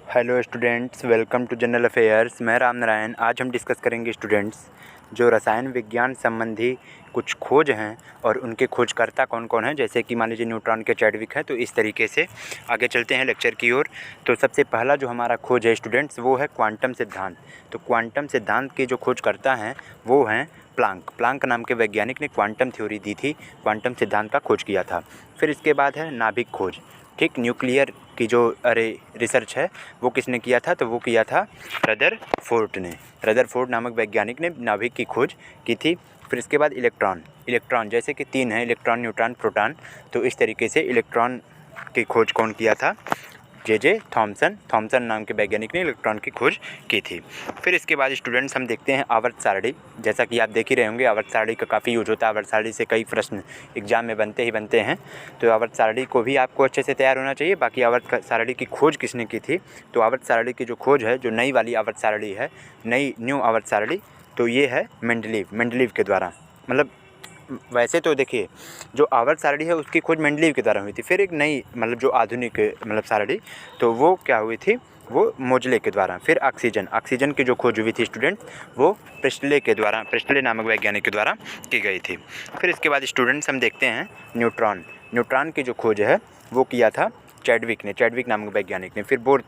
Hello students, welcome to general affairs. मैं राम नारायण। आज हम डिस्कस करेंगे स्टूडेंट्स जो रसायन विज्ञान संबंधी कुछ खोज हैं और उनके खोजकर्ता कौन कौन हैं। जैसे कि मान लीजिए न्यूट्रॉन के चैडविक है, तो इस तरीके से आगे चलते हैं लेक्चर की ओर। तो सबसे पहला जो हमारा खोज है स्टूडेंट्स वो है क्वांटम सिद्धांत। तो क्वांटम सिद्धांत के जो खोजकर्ता हैं वो हैं प्लांक नाम के वैज्ञानिक ने क्वांटम थ्योरी दी थी, क्वांटम सिद्धांत का खोज किया था। फिर इसके बाद है नाभिक खोज। ठीक, न्यूक्लियर की जो रिसर्च है वो किसने किया था, तो वो किया था रदरफोर्ड ने। रदरफोर्ड नामक वैज्ञानिक ने नाभिक की खोज की थी। फिर इसके बाद इलेक्ट्रॉन जैसे कि 3 हैं, इलेक्ट्रॉन, न्यूट्रॉन, प्रोटॉन। तो इस तरीके से इलेक्ट्रॉन की खोज कौन किया था, जे थॉमसन नाम के वैज्ञानिक ने इलेक्ट्रॉन की खोज की थी। फिर इसके बाद स्टूडेंट्स हम देखते हैं आवर्त सारणी। जैसा कि आप देख ही रहे होंगे, आवर्त सारणी का काफ़ी यूज होता है। आवर्त सारणी से कई प्रश्न एग्जाम में बनते हैं। तो आवर्त सारणी को भी आपको अच्छे से तैयार होना चाहिए। बाकी आवर्त सारणी की खोज किसने की थी, तो आवर्त सारणी की जो खोज है, जो नई वाली आवर्त सारणी है, न्यू आवर्त सारणी, तो ये है मेंडलीव के द्वारा। मतलब वैसे तो देखिए, जो आवर्त सारणी है उसकी खोज मेंडलीव के द्वारा हुई थी। फिर एक नई जो आधुनिक सारणी, तो वो क्या हुई थी, वो मोजले के द्वारा। फिर ऑक्सीजन की जो खोज हुई थी स्टूडेंट्स, वो प्रिस्टले नामक वैज्ञानिक के द्वारा की गई थी। फिर इसके बाद स्टूडेंट्स हम देखते हैं न्यूट्रॉन की जो खोज है वो किया था चैडविक नामक वैज्ञानिक ने। फिर बोर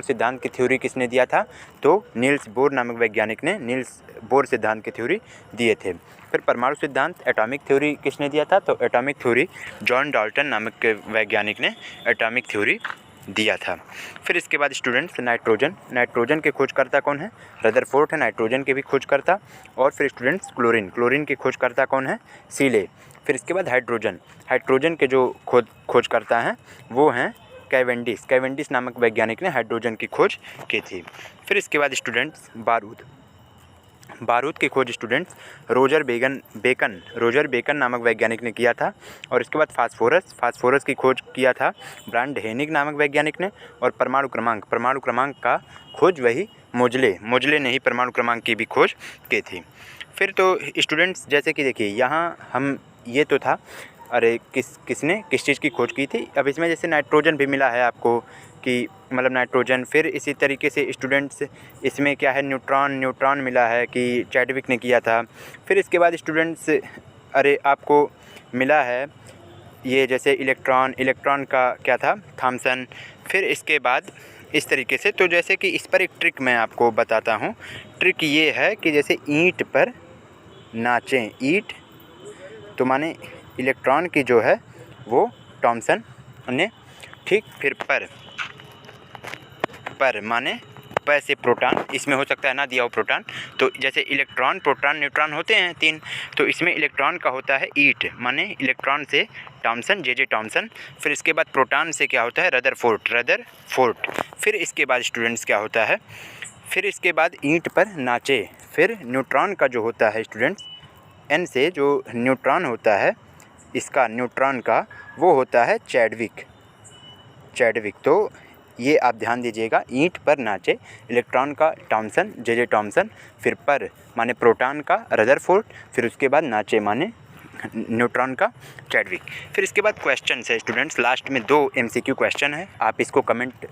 सिद्धांत की थ्योरी किसने दिया था, तो नील्स बोर नामक वैज्ञानिक ने बोर सिद्धांत की थ्योरी दिए थे। फिर परमाणु सिद्धांत, एटॉमिक थ्योरी किसने दिया था, तो एटॉमिक थ्योरी जॉन डाल्टन नामक के वैज्ञानिक ने एटॉमिक थ्योरी दिया था। फिर इसके बाद स्टूडेंट्स नाइट्रोजन के खोजकर्ता कौन है, रदरफोर्ड है नाइट्रोजन के भी खोजकर्ता। और फिर स्टूडेंट्स क्लोरीन के खोजकर्ता कौन है, सीले। फिर इसके बाद हाइड्रोजन के जो खोजकर्ता हैं वो हैं कैवेंडिश नामक वैज्ञानिक ने हाइड्रोजन की खोज की थी। फिर इसके बाद स्टूडेंट्स बारूद की खोज स्टूडेंट्स रोजर बेकन नामक वैज्ञानिक ने किया था। और इसके बाद फास्फोरस की खोज किया था ब्रांड हेनिग नामक वैज्ञानिक ने। और परमाणु क्रमांक का खोज वही मोजले ने ही परमाणु क्रमांक की भी खोज की थी। फिर तो स्टूडेंट्स जैसे कि देखिए, यहाँ हम ये तो था किसने किस चीज़ की खोज की थी। अब इसमें जैसे नाइट्रोजन भी मिला है आपको कि नाइट्रोजन। फिर इसी तरीके से स्टूडेंट्स इसमें क्या है, न्यूट्रॉन मिला है कि चैडविक ने किया था। फिर इसके बाद स्टूडेंट्स आपको मिला है ये जैसे इलेक्ट्रॉन का क्या था, थॉमसन। फिर इसके बाद इस तरीके से, तो जैसे कि इस पर एक ट्रिक मैं आपको बताता हूँ। ट्रिक ये है कि जैसे ईंट पर नाचें, ईंट तो माने इलेक्ट्रॉन की जो है वो थॉमसन ने, ठीक। फिर पर माने पैसे प्रोटॉन, इसमें हो सकता है ना दिया हो प्रोटॉन। तो जैसे इलेक्ट्रॉन, प्रोटॉन, न्यूट्रॉन होते हैं 3, तो इसमें इलेक्ट्रॉन का होता है ईट, माने इलेक्ट्रॉन से थॉमसन, जे थॉमसन। फिर इसके बाद प्रोटॉन से क्या होता है, रदरफोर्ड। फिर इसके बाद स्टूडेंट्स क्या होता है, फिर इसके बाद ईंट पर नाचे। फिर न्यूट्रॉन का जो होता है स्टूडेंट्स, एन से जो न्यूट्रॉन होता है, इसका न्यूट्रॉन का वो होता है चैडविक। तो ये आप ध्यान दीजिएगा, ईंट पर नाचे, इलेक्ट्रॉन का थॉमसन, जे थॉमसन। फिर पर माने प्रोटॉन का रदरफोर्ड। फिर उसके बाद नाचे माने न्यूट्रॉन का चैडविक। फिर इसके बाद क्वेश्चन है स्टूडेंट्स, लास्ट में 2 MCQ क्वेश्चन है। आप इसको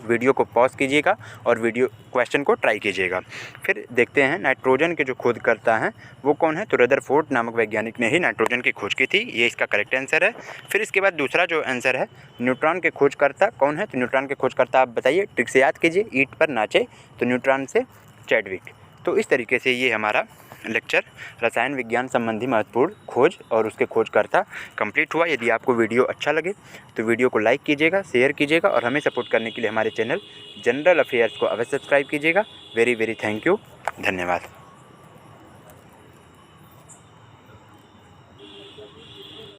वीडियो को पॉज कीजिएगा और क्वेश्चन को ट्राई कीजिएगा। फिर देखते हैं नाइट्रोजन के जो खोजकर्ता हैं वो कौन है, तो रदरफोर्ड नामक वैज्ञानिक ने ही नाइट्रोजन की खोज की थी। ये इसका करेक्ट आंसर है। फिर इसके बाद दूसरा जो आंसर है, न्यूट्रॉन के खोजकर्ता कौन है, तो न्यूट्रॉन के खोजकर्ता आप बताइए, ट्रिक से याद कीजिए, ईंट पर नाचे तो न्यूट्रॉन से चैडविक। तो इस तरीके से ये हमारा लेक्चर रसायन विज्ञान संबंधी महत्वपूर्ण खोज और उसके खोजकर्ता कंप्लीट हुआ। यदि आपको वीडियो अच्छा लगे तो वीडियो को लाइक कीजिएगा, शेयर कीजिएगा और हमें सपोर्ट करने के लिए हमारे चैनल जनरल अफेयर्स को अवश्य सब्सक्राइब कीजिएगा। वेरी थैंक यू, धन्यवाद।